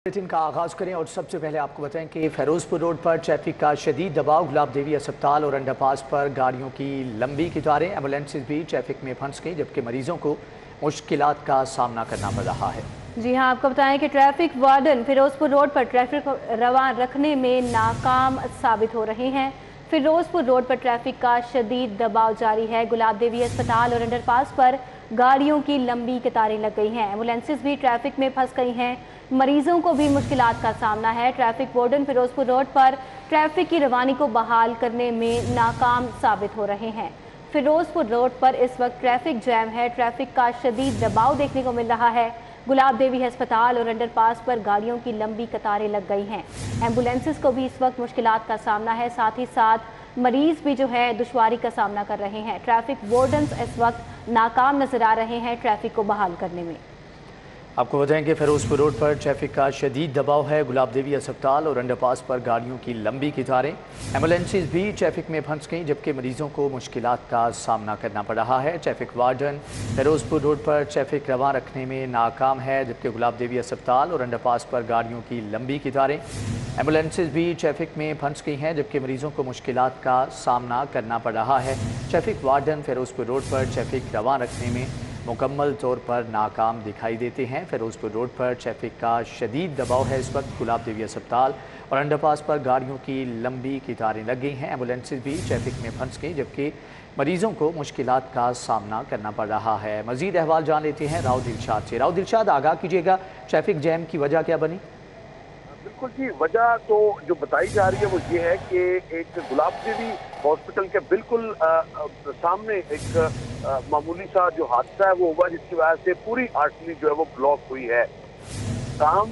Bulletin का आगाज करें और सबसे पहले आपको बताएं कि फेरोजपुर रोड पर ट्रैफिक का शदीद दबाव, गुलाब देवी अस्पताल और अंडरपास पर गाड़ियों की लंबी कतारें, एम्बुलेंसेज भी ट्रैफिक में फंस गई, जबकि मरीजों को मुश्किलात का सामना करना पड़ रहा है। जी हां, आपको बताएं कि ट्रैफिक वार्डन फिरोजपुर रोड पर ट्रैफिक रवान रखने में नाकाम साबित हो रहे हैं। फिरोजपुर रोड पर ट्रैफिक का शदीद दबाव जारी है। गुलाब देवी अस्पताल और अंडरपास पर गाड़ियों की लंबी कतारें लग गई हैं, एम्बुलेंसेज भी ट्रैफिक में फंस गई हैं, मरीजों को भी मुश्किलात का सामना है। ट्रैफिक वार्डन फिरोजपुर रोड पर ट्रैफिक की रवानी को बहाल करने में नाकाम साबित हो रहे हैं। फिरोजपुर रोड पर इस वक्त ट्रैफिक जैम है, ट्रैफिक का शदीद दबाव देखने को मिल रहा है। गुलाब देवी अस्पताल और अंडरपास पर गाड़ियों की लंबी कतारें लग गई हैं, एम्बुलेंसेज को भी इस वक्त मुश्किलात का सामना है, साथ ही साथ मरीज भी जो है दुश्वारी का सामना कर रहे हैं। ट्रैफिक वार्डन्स इस वक्त नाकाम नजर आ रहे हैं ट्रैफिक को बहाल करने में। आपको बताएं कि फिरोजपुर रोड पर ट्रैफिक का शदीद दबाव है। गुलाब देवी अस्पताल और अंडरपास पर गाड़ियों की लंबी कतारें, एम्बुलेंसेज भी ट्रैफिक में फंस गईं, जबकि मरीजों को मुश्किलात का सामना करना पड़ रहा है। ट्रैफिक वार्डन फिरोजपुर रोड पर ट्रैफिक रवां रखने में नाकाम है, जबकि गुलाब देवी अस्पताल और अंडरपास पर गाड़ियों की लंबी कतारें, एम्बुलेंसेज भी ट्रैफिक में फंस गई हैं, जबकि मरीजों को मुश्किलात का सामना करना पड़ रहा है। ट्रैफिक वार्डन फिरोजपुर रोड पर ट्रैफिक रवां रखने में मुकम्मल तौर पर नाकाम दिखाई देते हैं। फिरोजपुर रोड पर ट्रैफिक का शदीद दबाव है इस वक्त। गुलाब देवी अस्पताल और अंडरपास पर गाड़ियों की लंबी कतारें लग गई हैं, एम्बुलेंसेज भी ट्रैफिक में फंस गई, जबकि मरीजों को मुश्किलात का सामना करना पड़ रहा है। मजीद अहवाल जान लेते हैं राव दिलशाद से। राव दिलशाद, आगाह कीजिएगा, ट्रैफिक जैम की वजह क्या बनी? बिल्कुल जी, वजह तो जो बताई जा रही है वो ये है कि एक गुलाब देवी हॉस्पिटल के बिल्कुल सामने एक मामूली सा जो हादसा है वो हुआ, जिसकी वजह से पूरी आर्टरी जो है वो ब्लॉक हुई है। ताहम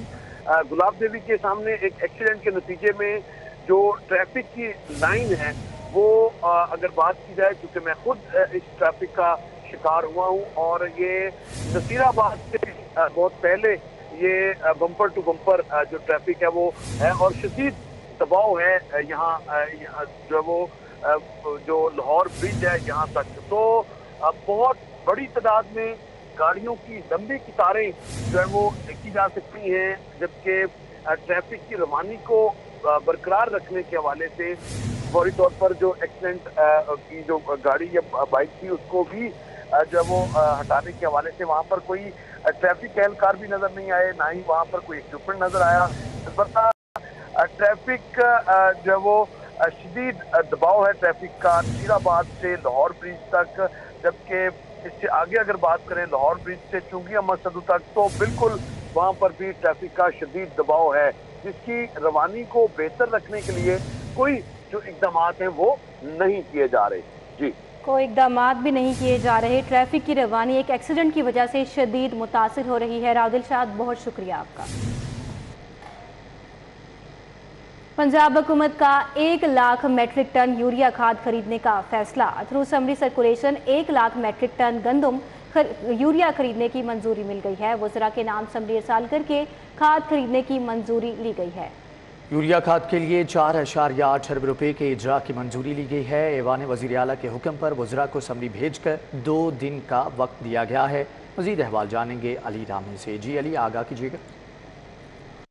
गुलाब देवी के सामने एक एक्सीडेंट के नतीजे में जो ट्रैफिक की लाइन है वो अगर बात की जाए, क्योंकि मैं खुद इस ट्रैफिक का शिकार हुआ हूँ और ये नसीराबाद से बहुत पहले ये बम्पर टू बम्पर जो ट्रैफिक है वो है और शदीद दबाव है यहाँ जो है वो जो लाहौर ब्रिज है यहाँ तक। तो बहुत बड़ी तादाद में गाड़ियों की लंबी कतारें जो है वो देखी जा सकती हैं, जबकि ट्रैफिक की रवानी को बरकरार रखने के हवाले से फौरी तौर पर जो एक्सीडेंट की जो गाड़ी या बाइक थी उसको भी जो वो हटाने के हवाले से वहाँ पर कोई ट्रैफिक एहलकार भी नजर नहीं आए, ना ही वहाँ पर कोई इक्विपमेंट नजर आया। ट्रैफिक जो है वो शदीद दबाव है ट्रैफिक का नसीराबाद से लाहौर ब्रिज तक, जबकि इससे आगे अगर बात करें लाहौर ब्रिज से चुंगिया मस्जिद तक तो बिल्कुल वहाँ पर भी ट्रैफिक का शदीद दबाव है, जिसकी रवानी को बेहतर रखने के लिए कोई जो इकदाम हैं वो नहीं किए जा रहे। जी, कोई इकदाम भी नहीं किए जा रहे। ट्रैफिक की रवानी एक एक्सीडेंट की वजह से शदीद मुतासिर हो रही है। राव दिलशाद, बहुत शुक्रिया आपका। पंजाब हुकूमत का 1 लाख मेट्रिक टन यूरिया खाद खरीदने का फैसला। Through summary circulation 1 lakh metric ton गंदम यूरिया खरीदने की मंजूरी मिल गई है। वज़रा के नाम समरी इरसाल करके खाद खरीदने की मंजूरी ली गई है। यूरिया खाद के लिए 4.8 अरब रुपए के इजरा की मंजूरी ली गई है। ऐवान वज़ीर आला के हुक्म पर वज़रा को समरी भेजकर 2 दिन का वक्त दिया गया है। मज़ीद अहवाल जानेंगे अली रामी से। जी अली, आगाह कीजिएगा।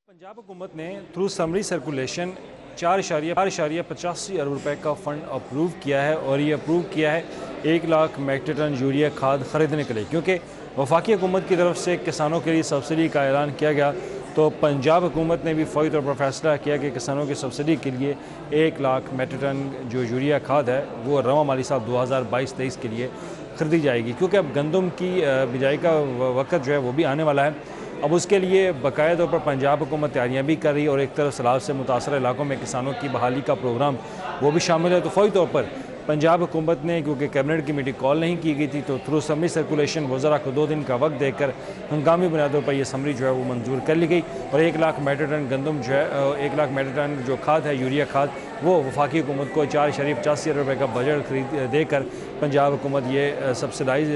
पंजाब हुकूमत ने थ्रू समरी सर्कुलेशन 4.85 अरब रुपए का फ़ंड अप्रूव किया है और ये अप्रूव किया है 1 लाख मेट्रिक टन यूरिया खाद ख़रीदने के लिए, क्योंकि वफाकी हुकूमत की तरफ से किसानों के लिए सब्सिडी का ऐलान किया गया, तो पंजाब हुकूमत ने भी फौरी तौर पर फैसला किया कि किसानों की सब्सिडी के लिए 1 लाख मेट्रिक टन जो यूरिया खाद है वो रवां माली साल 2022-23 के लिए ख़रीदी जाएगी, क्योंकि अब गंदम की बिजाई का वक्त जो है वो भी आने वाला है। अब उसके लिए बाकायदा तौर पर पंजाब हुकूमत तैयारियाँ भी कर रही है और एक तरफ सैलाब से मुतासर इलाकों में किसानों की बहाली का प्रोग्राम वो भी शामिल है। तो फौरी तौर पर पंजाब हुकूमत ने, क्योंकि कैबिनेट की मीटिंग कॉल नहीं की गई थी, तो थ्रू समरी सर्कुलेशन वज़रा को 2 दिन का वक्त देकर हंगामी बुनियादों पर यह समरी जो है वो मंजूर कर ली गई और 1 लाख मेट्रिक टन गंदम जो है 1 लाख मेट्रिक टन जो खाद है यूरिया खाद वो वफाकी हुकूमत को 4.85 अरब रुपये का बजट खरीद देकर पंजाब हुकूमत ये सब्सिडाइज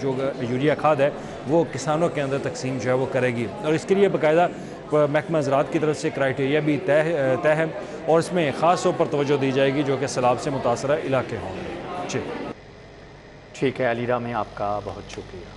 जो यूरिया खाद है वो किसानों के अंदर तकसीम जो है वो करेगी और इसके लिए बाकायदा महकमा ज़राअत की तरफ से क्राइटेरिया भी तय है और इसमें ख़ास तौर पर तवज्जो दी जाएगी जो कि सैलाब से मुतासर इलाके होंगे। जी ठीक है अली रामी, आपका बहुत शुक्रिया।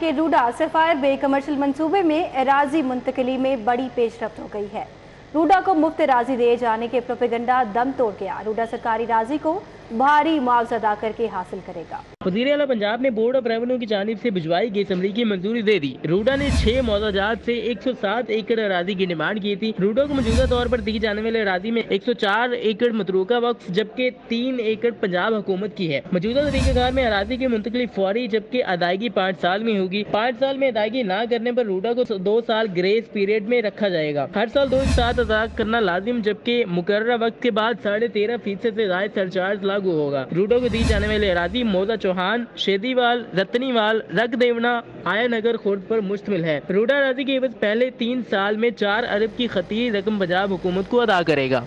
के रूडा सफायर बे कमर्शियल मंसूबे में एराजी मुंतकली में बड़ी पेशरफ्त हो गई है। रूडा को मुफ्त एराजी दिए जाने के प्रोपेगंडा दम तोड़ गया। रूडा सरकारी राजी को भारी मुआवजा अदा करके हासिल करेगा। वज़ीर आला पंजाब ने बोर्ड ऑफ रेवेन्यू की जानिब से भिजवाई गई असम्बली की मंजूरी दे दी। रूडा ने 6 मुआवजात से 107 एकड़ अराजी की डिमांड की थी। रूडा को मौजूदा तौर पर दी जाने वाले अराजी में 104 एकड़ मतरूका वक्फ जबकि 3 एकड़ पंजाब हुकूमत की है। मौजूदा तरीक़ेकार में अराजी की मुंतकली फौरी जबकि अदायगी 5 साल में होगी। 5 साल में अदायगी न करने पर रूडा को 2 साल ग्रेस पीरियड में रखा जाएगा। हर साल 2 अदा करना लाजिम जबकि मुकर्रर वक्त के बाद 13.5% से ज़ायद सरचार्ज लागू होगा। रूडा को दी जाने वाले अराजी मौजा चौहान, शेदीवाल, रतनीवाल, रगदेवना, आया नगर खुर्द पर मुश्तमिल है। रूडा अराजी के एवज पहले 3 साल में 4 अरब की खतीरी रकम पंजाब हुकूमत को अदा करेगा।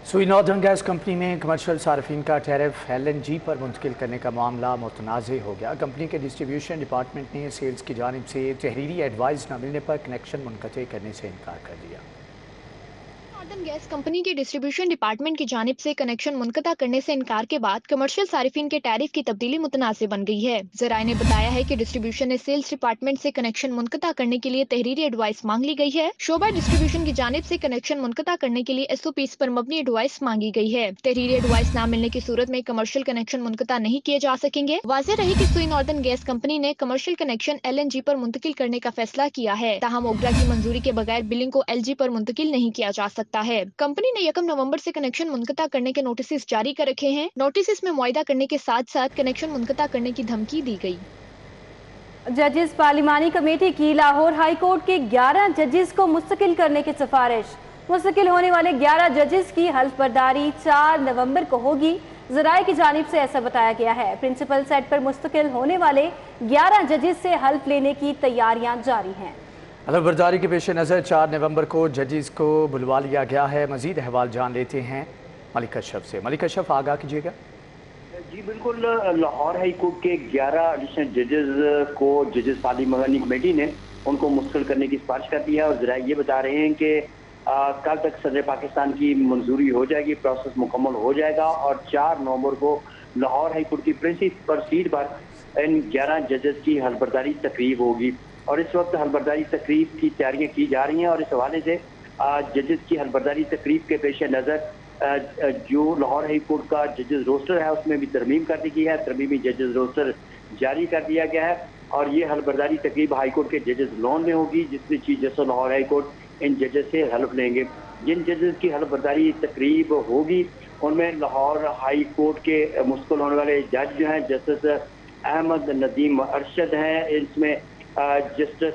सुई नॉर्दर्न गैस कंपनी में कमर्शियल सार्फिन का टैरिफ LNG पर मुंतकिल करने का मामला मुतनाज़ हो गया। कंपनी के डिस्ट्रीब्यूशन डिपार्टमेंट ने सेल्स की जानिब से तहरीरी एडवाइस न मिलने पर कनेक्शन मुनक़ते करने से इनकार कर दिया। नॉर्दर्न गैस कंपनी के डिस्ट्रीब्यूशन डिपार्टमेंट की जानिब से कनेक्शन मुनक़ता करने से इनकार के बाद कमर्शियल सारिफिन के टैरिफ की तब्दीली मुतनाज़ बन गई है। ज़राए ने बताया है कि डिस्ट्रीब्यूशन ने सेल्स डिपार्टमेंट से कनेक्शन मुनक़ता करने के लिए तहरीरी एडवाइस मांग ली गई है। शोबा डिस्ट्रीब्यूशन की जानिब से कनेक्शन मुनक़ता करने के लिए SOPs पर मबनी एडवाइस मांगी गई है। तहरीरी एडवाइस न मिलने की सूरत में कमर्शियल कनेक्शन मुनक़ता नहीं किए जा सकेंगे। वाज़ेह रहे कि सुई नॉर्दर्न गैस कंपनी ने कमर्शियल कनेक्शन LNG पर मुंतकिल करने का फैसला किया है। ताहम ओबरा की मंजूरी के बगैर बिलिंग को LG पर मुंतकिल नहीं किया जा सकता है। कंपनी ने 1 नवंबर से कनेक्शन मुनक़ता करने के नोटिस जारी कर रखे हैं। नोटिस में मुआयदा करने के साथ साथ कनेक्शन मुनक़ता करने की धमकी दी गई। जजेस पार्लिमानी कमेटी की लाहौर हाई कोर्ट के 11 जजेस को मुस्तकिल करने की सिफारिश। मुस्तकिल होने वाले 11 जजेस की हल्फ बर्दारी 4 नवंबर को होगी। ज़राए की जानिब से ऐसा बताया गया है। प्रिंसिपल सेट पर मुस्तकिल होने वाले 11 जजेस से हल्फ लेने की तैयारियां जारी हैं। हल्फ बर्दारी के पेश नज़र 4 नवंबर को जजेस को बुलवा लिया गया है। मजीद अहवाल जान लेते हैं मलिक अशरफ से। मलिक अशरफ, आगाह कीजिएगा। जी बिल्कुल, लाहौर हाई कोर्ट के 11 एडिशनल जजेस को जजेस पार्लिमानी कमेटी ने उनको मुस्तकिल करने की सिफारिश कर दी है। और जरा ये बता रहे हैं कि कल तक सदर पाकिस्तान की मंजूरी हो जाएगी, प्रोसेस मुकम्मल हो जाएगा और 4 नवंबर को लाहौर हाई कोर्ट की प्रिंसिपल सीट पर इन 11 जजेस की हल्फ बर्दारी तकरीब होगी। और इस वक्त हल्फ बर्दारी तकरीब की तैयारियां की जा रही हैं और इस हवाले से जजेस की हल्फ बर्दारी तकरीब के पेश नज़र जो लाहौर हाई कोर्ट का जजेस रोस्टर है उसमें भी तरमीम कर दी गई है। तरमीमी जजेस रोस्टर जारी कर दिया गया है और ये हल्फ बर्दारी तकरीब हाई कोर्ट के जजेस लॉन में होगी, जिसमें chief justice Lahore high court इन जजेस से हल्फ लेंगे। जिन जजेस की हल्फ बर्दारी तकरीब होगी उनमें लाहौर हाई कोर्ट के मुस्तकिल होने वाले जज जो हैं जस्टिस अहमद नदीम अरशद हैं, इसमें जस्टिस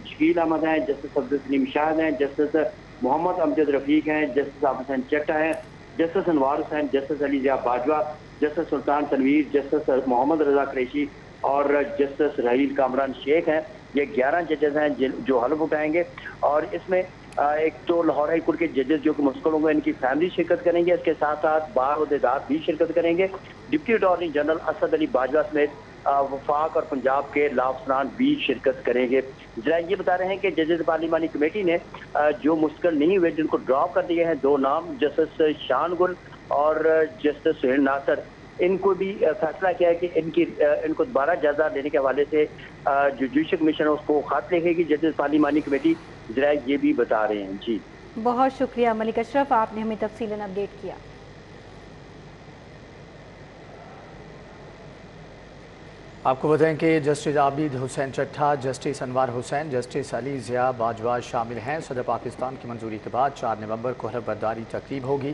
शकील अहमद हैं, जस्टिस अब्दुल सलीम शाह हैं, जस्टिस मोहम्मद अमजद रफीक हैं, जस्टिस आबिद हुसैन चट्टा हैं, जस्टिस अनवार हुसैन, जस्टिस अली ज़िया बाजवा, जस्टिस सुल्तान तनवीर, जस्टिस मोहम्मद रजा कुरैशी और जस्टिस रहील कामरान शेख हैं। ये 11 जजेस हैं जो हल्फ उठाएंगे और इसमें एक तो लाहौर हाई कोर्ट के जजेस जो कि मुस्तकिल होंगे इनकी फैमिली शिरकत करेंगे। इसके साथ साथ बार अहदेदार भी शिरकत करेंगे। Deputy attorney general Asad Ali Bajwa समेत वफाक और पंजाब के लॉ अफसरान भी शिरकत करेंगे। जरा ये बता रहे हैं कि जजेस पार्लिमानी कमेटी ने जो मुस्तकिल नहीं हुए जिनको ड्रॉप कर दिए हैं 2 नाम, जस्टिस शान गुल और जस्टिस सुहेल नासर, इनको भी फैसला किया है कि इनको दोबारा जायजा लेने के हवाले से जो जुडिशल कमीशन है उसको खत लिखेगी जजेस पार्लिमानी कमेटी। जरा ये भी बता रहे हैं। जी बहुत शुक्रिया मलिक अशरफ, आपने हमें तफसीलन अपडेट किया। आपको बताएं कि जस्टिस आबिद हुसैन चट्टा, जस्टिस अनवार हुसैन, जस्टिस अली ज़िया बाजवा शामिल हैं। सदर पाकिस्तान की मंजूरी के बाद 4 नवंबर को हल्फ बर्दारी तकरीब होगी,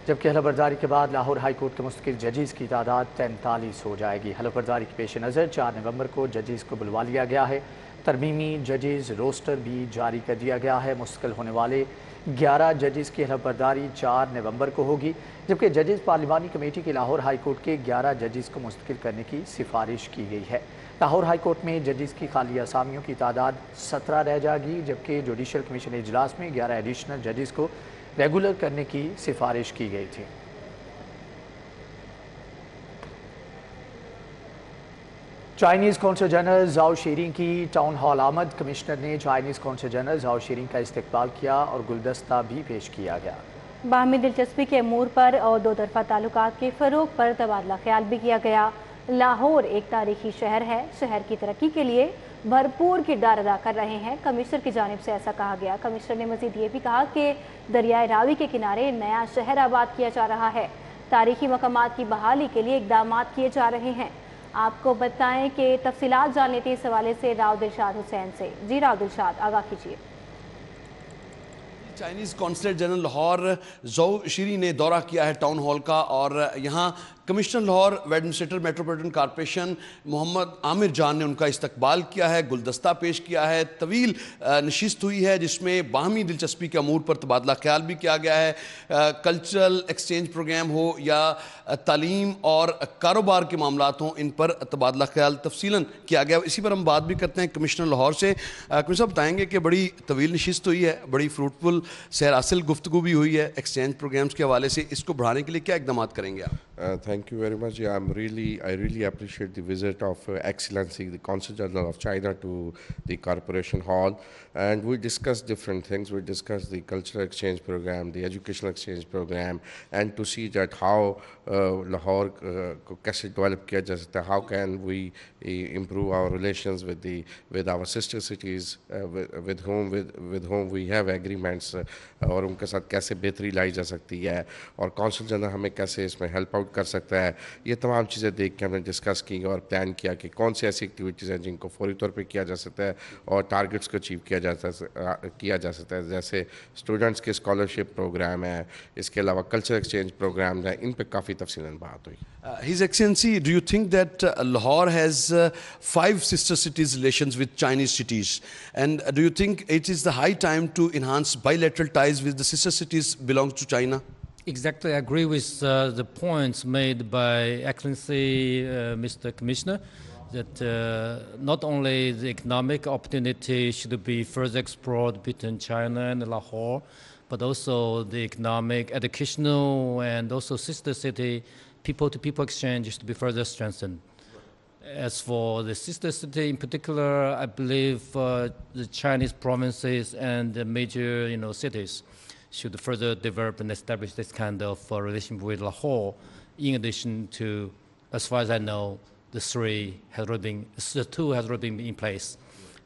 जबकि हल्फ बर्दारी के बाद लाहौर हाई कोर्ट के मुस्तकिल जजेस की तादाद 43 हो जाएगी। हल्फ बर्दारी के पेश नज़र 4 नवंबर को जजेस को बुलवा लिया गया है। तरमीमी जजेस रोस्टर भी जारी कर दिया गया है। मुस्तकिल होने वाले 11 जजेस की हल्फ बर्दारी 4 नवंबर को होगी, जबकि जजेस पार्लिमानी कमेटी के लाहौर हाई कोर्ट के 11 जजेस को मुस्तकिल करने की सिफारिश की गई है। लाहौर हाई कोर्ट में जजेस की खाली असामियों की तादाद 17 रह जाएगी, जबकि जुडिशल कमीशन इजलास में 11 एडिशनल जजेस को रेगुलर करने की सिफारिश की गई थी। चाइनीज़ कौंसल जनरल जाओ शीरिंग की टाउन हॉल आमद। कमिश्नर ने चाइनीज़ कौंसल जनरल जाओ शीरिंग का इस्तकबाल किया और गुलदस्ता भी पेश किया गया। बाहमी दिलचस्पी के अमूर पर और 2 तरफा ताल्लुकात के फ़रोग़ पर तबादला ख्याल भी किया गया। लाहौर एक तारीखी शहर है, शहर की तरक्की के लिए भरपूर किरदार अदा कर रहे हैं। कमिश्नर की जानिब से ऐसा कहा गया। कमिश्नर ने मजीद ये भी कहा कि दरियाए रावी के किनारे नया शहर आबाद किया जा रहा है। तारीखी मकामात की बहाली के लिए इकदाम किए जा रहे हैं। आपको बताएं कि तफसीलात जान लेते इस हवाले से राव दिलशाद हुसैन से। जी राव दिलशाद, आगाह कीजिए। चाइनीज़ कॉन्सुलेट जनरल लाहौर ज़ौ शीरी ने दौरा किया है टाउन हॉल का, और यहाँ कमिश्नर लाहौर व administrator metropolitan corporation Mohammad Amir Jan ने उनका इस्तकबाल किया है, गुलदस्ता पेश किया है। तवील नशिस्त हुई है जिसमें बाहमी दिलचस्पी के अमूर पर तबादला ख्याल भी किया गया है। कल्चरल एक्सचेंज प्रोग्राम हो या तालीम और कारोबार के मामलात हों, इन पर तबादला ख्याल तफसीलन किया गया। इसी पर हम बात भी करते हैं कमिश्नर लाहौर से। कमिश्नर साहब बताएंगे कि बड़ी तवील नशिस्त हुई है, बड़ी फ्रूटफुल सहरासिल गुफ्तगू भी हुई है एक्सचेंज प्रोग्राम्स के हवाले से, इसको बढ़ाने के लिए क्या इकदाम करेंगे आप? Thank you very much. Yeah, I really appreciate the visit of Excellency, the Consul General of China, to the Corporation Hall, and we discussed different things. We discussed the cultural exchange program, the educational exchange program, and to see that how Lahore ko kaise develop kiya ja sakta hai, how can we improve our relations with our sister cities with whom we have agreements, और उनके साथ कैसे बेहतरी लाई जा सकती है, और consul general हमें कैसे इसमें हेल्प आउट कर सकता है। ये तमाम चीज़ें देख के हमने डिस्कस की और प्लान किया कि कौन सी ऐसी एक्टिविटीज़ हैं जिनको फौरी तौर पे किया जा सकता है और टारगेट्स को अचीव किया जा सकता है। जैसे स्टूडेंट्स के स्कॉलरशिप प्रोग्राम है, इसके अलावा कल्चर एक्सचेंज प्रोग्राम है, इन पे काफ़ी तफसीलन बात हुई। His Excellency, do you think that Lahore has 5 sister cities relations with Chinese cities, and do you think it is the high time to enhance bilateral ties with the sister cities belongs to China? Exactly, I agree with the points made by Excellency Mr. Commissioner, that not only the economic opportunity should be further explored between China and Lahore, but also the economic, educational, and also sister city people-to-people exchange is to be further strengthened. As for the sister city in particular, I believe the Chinese provinces and the major cities should further develop and establish this kind of relationship with Lahore. In addition to, as far as I know, the two has already been in place.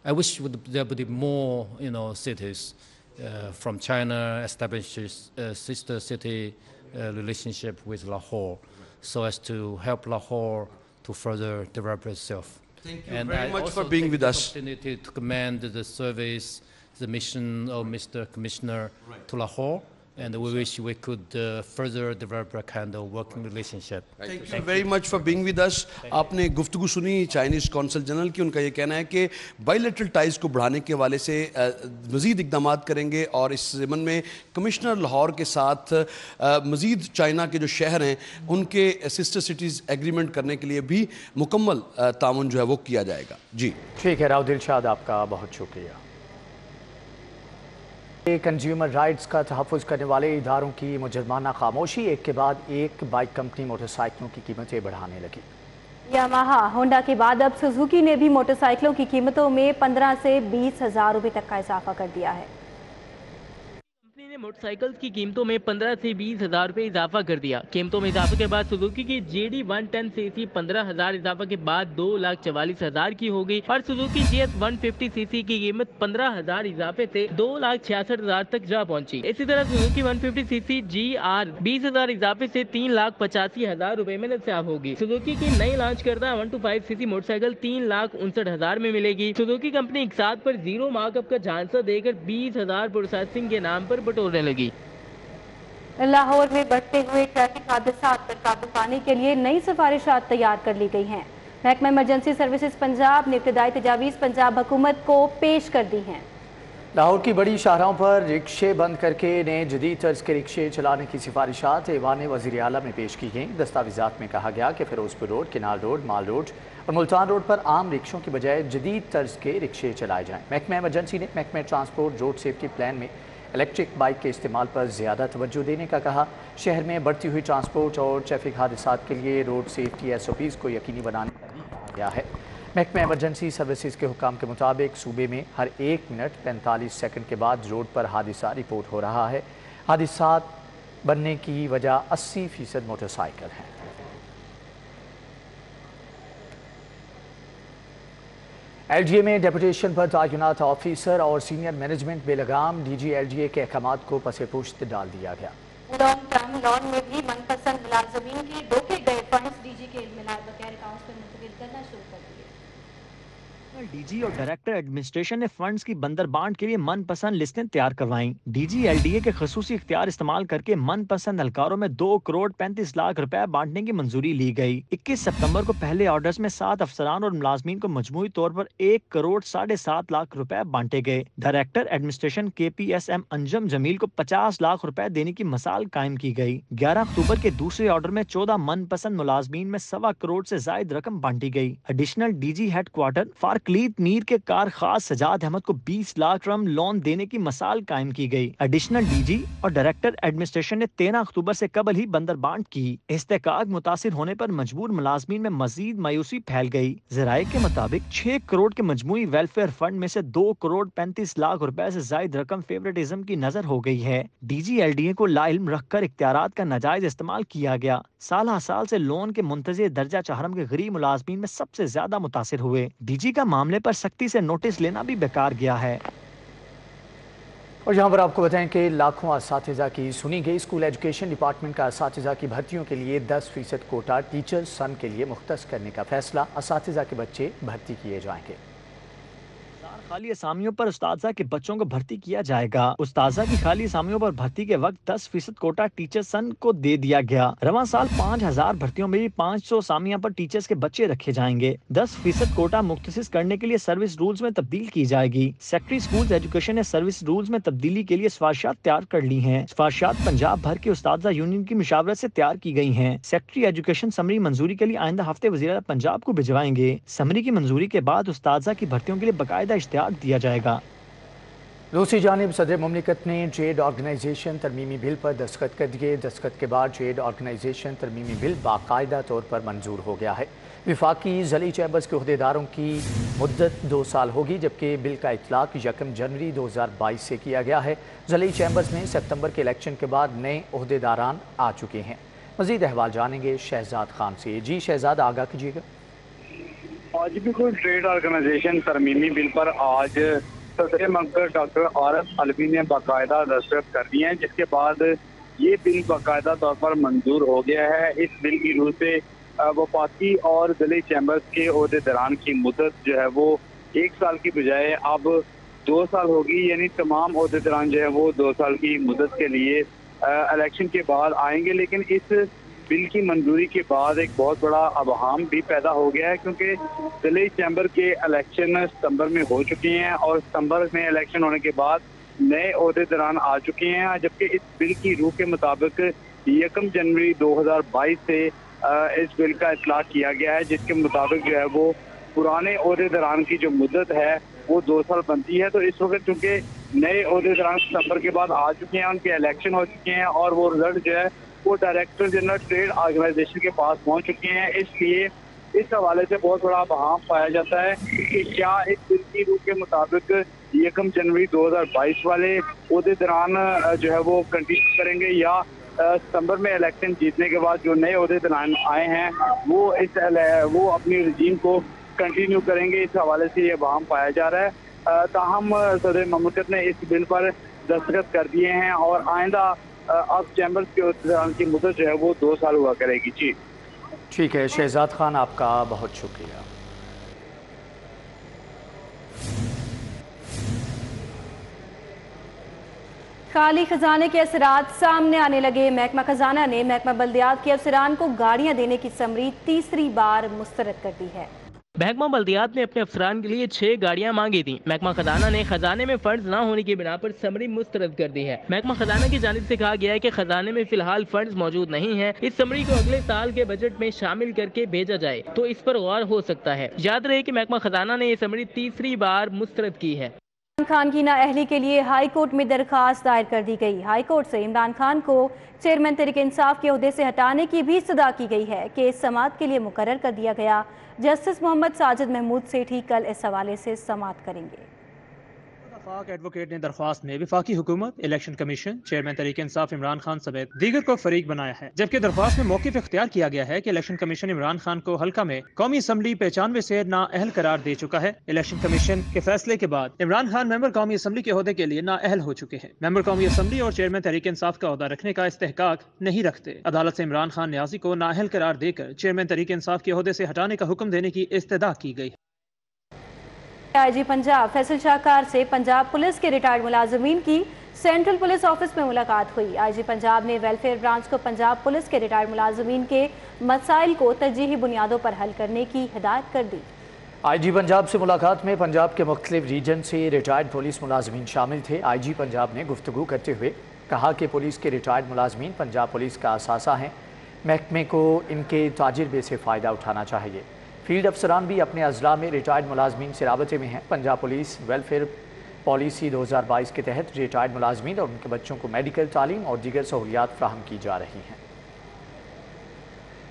I wish there would be more, cities from China establishes a sister city relationship with Lahore, so as to help Lahore to further develop itself. Thank you very much for being with us. Opportunity to commend the service, the mission of Mr. Commissioner to Lahore, and we wish we could further develop a kind of working relationship. Thank you very much for being with us. आपने गुफ्तगू सुनी Chinese consul general की, उनका ये कहना है कि bilateral ties को बढ़ाने के हवाले से मज़ीद इक़दाम करेंगे, और इस ज़मन में कमिश्नर लाहौर के साथ मज़ीद चाइना के जो शहर हैं उनके सिस्टर सिटीज़ एग्रीमेंट करने के लिए भी मुकम्मल ताउन जो है वो किया जाएगा। जी ठीक है राव दिलशाद, आपका बहुत शुक्रिया। कंज्यूमर राइट्स का तहफ़्फ़ुज़ करने वाले इदारों की मुजरमाना खामोशी, एक के बाद एक बाइक कंपनी मोटरसाइकिलों की कीमतें बढ़ाने लगी। यामाहा, होंडा के बाद अब सुजुकी ने भी मोटरसाइकिलों की कीमतों में 15 से 20 हज़ार रुपये तक का इजाफा कर दिया है। कंपनी ने मोटरसाइकिल की कीमतों में 15 से 20 हज़ार रुपये इजाफा कर दिया। कीमतों में इजाफे के बाद सुजुकी की JD 110 सीसी 15 हज़ार इजाफा के बाद 2,44,000 की हो गई, और सुजुकी GS 150 सीसी की कीमत 15 हज़ार इजाफे से 2,66,000 तक जा पहुंची। इसी तरह सुजुकी 150 सीसी GR 20 हज़ार इजाफे से 3,85,000 रुपए में दस्तयाब होगी। सुजुकी की नई लॉन्च करदा 125 सीसी मोटरसाइकिल 3,59,000 में मिलेगी। सुजुकी कंपनी एक साथ पर जीरो मार्कअप का झांसा देकर 20,000 प्रोसेसिंग के नाम पर बटोरने लगी। लाहौर में बढ़ते हुए ट्रैफिक हादसात पर काबू पाने के लिए नई सिफारिशात तैयार कर ली गई हैं। महकमा इमरजेंसी सर्विसेज पंजाब ने इब्तदाई तजावीज़ पंजाब हुकूमत को पेश कर दी हैं। लाहौर की बड़ी शाहराहों पर रिक्शे बंद करके नए जदीद तर्ज के रिक्शे चलाने की सिफारिशात ऐवान वज़ीर आला में पेश की गईं। दस्तावेज़ात में कहा गया कि फिरोजपुर रोड, किनाल रोड, माल रोड और मुल्तान रोड पर आम रिक्शों की बजाय जदीद तर्ज के रिक्शे चलाए जाएँ। महकमा इमरजेंसी ने महकमा ट्रांसपोर्ट रोड सेफ्टी प्लान में इलेक्ट्रिक बाइक के इस्तेमाल पर ज़्यादा तवज्जो देने का कहा। शहर में बढ़ती हुई ट्रांसपोर्ट और ट्रैफिक हादसात के लिए रोड सेफ्टी SOPs को यकीनी बनाने गया है। महकमा इमरजेंसी सर्विसेज के हुकाम के मुताबिक सूबे में हर 1 मिनट 45 सेकंड के बाद रोड पर हादसा रिपोर्ट हो रहा है। हादसात बनने की वजह 80% मोटरसाइकिल है। LGA में डेपुटेशन पर तैनात ऑफिसर और सीनियर मैनेजमेंट बेलगाम DG LGA के अहकामात को पसे पुश्त डाल दिया गया। लॉन्ग टर्म लोन में भी मनपसंद मुलाजमीन के रोके गए फंड्स DG के इल्म में बगैर अकाउंट्स में मुंतकिल करना शुरू कर दिए। DG और डायरेक्टर एडमिनिस्ट्रेशन ने फंड्स की बंदरबांट के लिए मनपसंद लिस्टें तैयार करवाईं। DG LDA के खसूसी इख्तियार इस्तेमाल करके मनपसंद एहलकारों में 2 करोड़ 35 लाख रुपए बांटने की मंजूरी ली गई। 21 सितंबर को पहले ऑर्डर्स में 7 अफसरान और मुलाजमीन को मजमूई तौर पर 1 करोड़ 7.5 लाख रुपए बांटे गए। Director administration KPSM Anjum Jameel को 50 लाख रुपए देने की मिसाल कायम की गई। 11 अक्टूबर के दूसरे ऑर्डर में 14 मनपसंद मुलाजमीन में 1.25 करोड़ से जायद रकम बांटी गई। एडिशनल DG हेडक्वार्टर फारकलीत मीर के कार खास सजाद अहमद को 20 लाख टर्म लोन देने की मिसाल कायम की गई। एडिशनल DG और डायरेक्टर एडमिनिस्ट्रेशन ने 13 अक्टूबर से कबल ही बंदरबांट की। इस्तेकाक मुतासिर होने पर मजबूर मुलाजमीन में मजीद मायूसी फैल गई। ज़राए के मुताबिक 6 करोड़ के मजमूई वेलफेयर फंड में से 2 करोड़ 35 लाख रुपए से जायद रकम फेवरेटिज्म की नजर हो गई है। DG LDA को लाइल्म रखकर इख्तियारात का नाजायज इस्तेमाल किया गया। साल साल से लोन के मुंतज़िर दर्जा चहरम के गरीब मुलाजमीन में सबसे ज्यादा मुतासिर हुए। DG का मामले पर सख्ती से नोटिस लेना भी बेकार गया है। और यहाँ पर आपको बताएं कि लाखों असातिज़ा की सुनी गई। स्कूल एजुकेशन डिपार्टमेंट का असातिज़ा की भर्तियों के लिए 10% कोटा टीचर सन के लिए मुख्तस करने का फैसला। असातिज़ा के बच्चे भर्ती किए जाएंगे। खाली असामियों पर उस्ताजा के बच्चों को भर्ती किया जाएगा। उस्ताजा की खाली असामियों पर भर्ती के वक्त 10% कोटा टीचर सन को दे दिया गया। रवां साल 5000 भर्तियों में भी 500 असामियों पर टीचर्स के बच्चे रखे जाएंगे। 10% कोटा मुख्तसिस करने के लिए सर्विस रूल्स में तब्दील की जाएगी। सेक्रेटरी स्कूल एजुकेशन ने सर्विस रूल्स में तब्दीली के लिए सिफारिशात तैयार कर ली हैं। सिफारिशात पंजाब भर के उस्ताजा यूनियन की मुशावरत से तैयार की गई हैं। सेक्रेटरी एजुकेशन समरी मंजूरी के लिए आइंदा हफ्ते वज़ीर पंजाब को भिजवाएंगे। समरी की मंजूरी के बाद उस्ताजा की भर्तियों के लिए बाकायदा इश्तिहार दिया जाएगा। दूसरी जानिब सदर मुमलिकत ने ट्रेड ऑर्गेनाइजेशन तरमीमी बिल पर दस्तखत कर दिए। दस्तखत के बाद ट्रेड ऑर्गेनाइजेशन तरमीमी बिल बाकायदा तौर पर मंजूर हो गया है। विफाकी ज़ली चैम्बर्स के अहदेदारों की मुद्दत 2 साल होगी, जबकि बिल का इतलाक 1 जनवरी 2022 से किया गया है। ज़ली चैम्बर्स में सितंबर के इलेक्शन के बाद नए अहदेदारान आ चुके हैं। मज़ीद अहवाल जानेंगे शहजाद खान से। जी शहजाद, आगाह कीजिएगा। आज भी कोई ट्रेड ऑर्गेनाइजेशन तरमीमी बिल पर आज सदर ममलिकत डॉक्टर आरफ अलवी ने बाकायदा दस्तखत कर दिए हैं, जिसके बाद ये बिल बाकायदा तौर पर मंजूर हो गया है। इस बिल की रूह से वफाकी और ज़ली चैम्बर्स के अहदेदारान की मुद्दत जो है वो 1 साल की बजाय अब 2 साल होगी। यानी तमाम अहदेदारान जो है वो 2 साल की मुद्दत के लिए इलेक्शन के बाद आएंगे। लेकिन इस बिल की मंजूरी के बाद एक बहुत बड़ा अबहाम भी पैदा हो गया है, क्योंकि ज़ली चैम्बर के इलेक्शन सितंबर में हो चुके हैं और सितंबर में इलेक्शन होने के बाद नए अहदेदारान आ चुके हैं। जबकि इस बिल की रूह के मुताबिक 1 जनवरी 2022 से इस बिल का इतलाक किया गया है, जिसके मुताबिक जो है वो पुराने अहदेदारान की जो मुद्दत है वो 2 साल बनती है। तो इस वक्त चूँकि नए अहदेदारान सितंबर के बाद आ चुके हैं, उनके इलेक्शन हो चुके हैं और वो रिजल्ट जो है वो डायरेक्टर जनरल ट्रेड ऑर्गेनाइजेशन के पास पहुंच चुके हैं। इसलिए इस हवाले से बहुत बड़ा बहाम पाया जाता है कि क्या इस बिल की रूह के मुताबिक 1 जनवरी 2022 वाले अहदेदारान जो है वो कंटिन्यू करेंगे या सितंबर में इलेक्शन जीतने के बाद जो नए अहदेदारान आए हैं वो अपनी रजीम को कंटिन्यू करेंगे। इस हवाले से ये बहाम पाया जा रहा है। ताहम सदर ममलिकत ने इस बिल पर दस्तखत कर दिए हैं और आइंदा अब चैम्बर्स के अहदेदारान की मुद्दत जो है वो 2 साल हुआ करेगी। जी ठीक है शहजाद खान, आपका बहुत शुक्रिया। खाली खजाने के असरात सामने आने लगे। महकमा खजाना ने महकमा बल्दियात के अफसरान को गाड़ियां देने की समरी तीसरी बार मुस्तरद कर दी है। महकमा बल्दियात ने अपने अफसरान के लिए 6 गाड़ियां मांगी थी। महकमा खजाना ने खजाने में फंड्स न होने की बिना पर समरी मुस्तरद कर दी है। महकमा खजाना की जानिब से कहा गया है कि खजाने में फिलहाल फंड्स मौजूद नहीं है। इस समरी को अगले साल के बजट में शामिल करके भेजा जाए तो इस पर गौर हो सकता है। याद रहे कि महकमा खजाना ने ये समरी तीसरी बार मुस्तरद की है। इमरान खान की नाअहली के लिए हाई कोर्ट में दरखास्त दायर कर दी गई। हाई कोर्ट से इमरान खान को चेयरमैन तहरीक इंसाफ के ओहदे से हटाने की भी सदा की गई है। केस समाअत के लिए मुकर्रर कर दिया गया। जस्टिस मोहम्मद साजिद महमूद सेठी कल इस हवाले से समाअत करेंगे। وفاق ایڈوکیٹ نے درخواست میں وفاقی حکومت، election commission, chairman Tehreek Insaf Imran Khan سمیت دیگر کو فریق بنایا ہے، جبکہ درخواست میں موقف اختیار کیا گیا ہے کہ الیکشن کمیشن عمران خان کو حلقہ میں قومی اسمبلی 95 سے نااہل قرار دے چکا ہے۔ الیکشن کمیشن کے فیصلے کے بعد عمران خان ممبر قومی اسمبلی کے عہدے کے لیے نااہل ہو چکے ہیں۔ ممبر قومی اسمبلی اور چیئرمین تحریک انصاف کا عہدہ رکھنے کا استحقاق نہیں رکھتے۔ عدالت سے عمران خان نیازی کو نااہل قرار دے کر چیئرمین تحریک انصاف کے عہدے سے ہٹانے کا حکم دینے کی استدعا کی گئی۔ آئی جی پنجاب فیصل شاہکار سے پنجاب پولیس کے ریٹائرڈ ملازمین کی سینٹرل پولیس آفس میں ملاقات ہوئی۔ آئی جی پنجاب نے ویلفیئر برانچ کو پنجاب پولیس کے ریٹائرڈ ملازمین کے مسائل کو ترجیحی بنیادوں پر حل کرنے کی ہدایت کر دی۔ آئی جی پنجاب سے ملاقات میں پنجاب کے مختلف ریجن سے ریٹائرڈ پولیس ملازمین شامل تھے۔ آئی جی پنجاب نے گفتگو کرتے ہوئے کہا کہ پولیس کے ریٹائرڈ ملازمین پنجاب پولیس کا اثاثہ ہیں، محکمے کو ان کے تجربے سے فائدہ اٹھانا چاہیے۔ فیلڈ افسران بھی اپنے اضلاع میں ریٹائرڈ ملازمین سے رابطے میں ہیں۔ پنجاب پولیس ویلفیئر پالیسی 2022 کے تحت ریٹائرڈ ملازمین اور ان کے بچوں کو میڈیکل تعلیم اور دیگر سہولیات فراہم کی جا رہی ہیں۔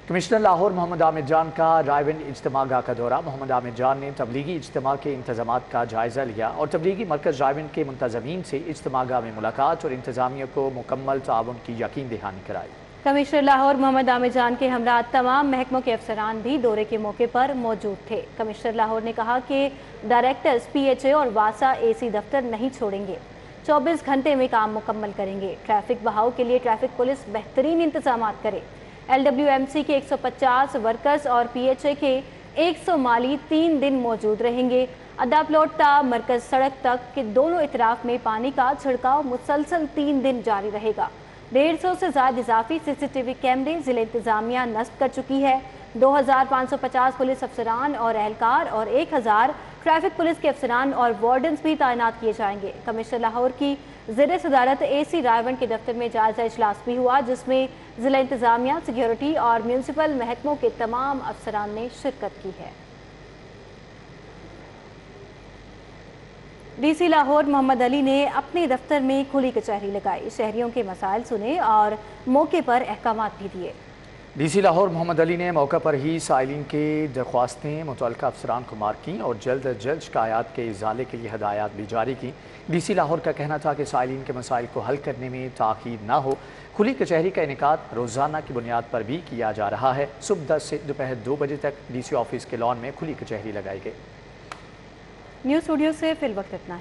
کمشنر لاہور محمد عامر جان کا رائیونڈ اجتماع گاہ کا دورہ۔ محمد عامر جان نے تبلیغی اجتماع کے انتظامات کا جائزہ لیا اور تبلیغی مرکز رائیونڈ کے منتظمین سے اجتماع گاہ میں ملاقات اور انتظامیہ کو مکمل تعاون کی یقین دہانی کرائی۔ کمشنر لاہور محمد عامر جان کے ہمراہ تمام محکموں کے افسران بھی دورے کے موقع پر موجود تھے۔ کمشنر لاہور نے کہا کہ ڈائریکٹرز پی ایچ اے اور واسا اے سی دفتر نہیں چھوڑیں گے، 24 گھنٹے میں کام مکمل کریں گے۔ ٹریفک بہاؤ کے لیے ٹریفک پولیس بہترین انتظامات کرے۔ ایل ڈبلیو ایم سی کے 150 ورکرز اور پی ایچ اے کے 100 مالی 3 دن موجود رہیں گے۔ ادا پلاٹ تا مرکز سڑک تک کے دونوں اطراف میں پانی کا چھڑکاؤ مسلسل 3 دن جاری رہے گا۔ 150 سے زائد اضافی سی سی ٹی وی کیمرے ضلع انتظامیہ نصب کر چکی ہے۔ 2550 پولیس افسران اور اہلکار اور 1000 ٹریفک پولیس کے افسران اور وارڈنز بھی تعینات کیے جائیں گے۔ کمشنر لاہور کی زیر صدارت اے سی رائیونڈ کے دفتر میں جائزہ اجلاس بھی ہوا، جس میں ضلع انتظامیہ، سیکیورٹی اور میونسپل محکموں کے تمام افسران نے شرکت کی ہے۔ ڈی سی لاہور محمد علی نے اپنے دفتر میں کھلی کچہری لگائی، شہریوں کے مسائل سنے اور موقع پر احکامات بھی دیے۔ ڈی سی لاہور محمد علی نے موقع پر ہی سائلین کے درخواستیں متعلقہ افسران کو مارک کیں اور جلد از جلد شکایات کے ازالے کے لیے ہدایات بھی جاری کی۔ ڈی سی لاہور کا کہنا تھا کہ سائلین کے مسائل کو حل کرنے میں تاخیر نہ ہو۔ کھلی کچہری کا انعقاد روزانہ کی بنیاد پر بھی کیا جا رہا ہے۔ صبح 10 سے دوپہر 2 بجے تک ڈی سی آفس کے لان میں کھلی کچہری لگائی گئی۔ نیوز اسٹوڈیو سے فی الوقت اتنا ہی۔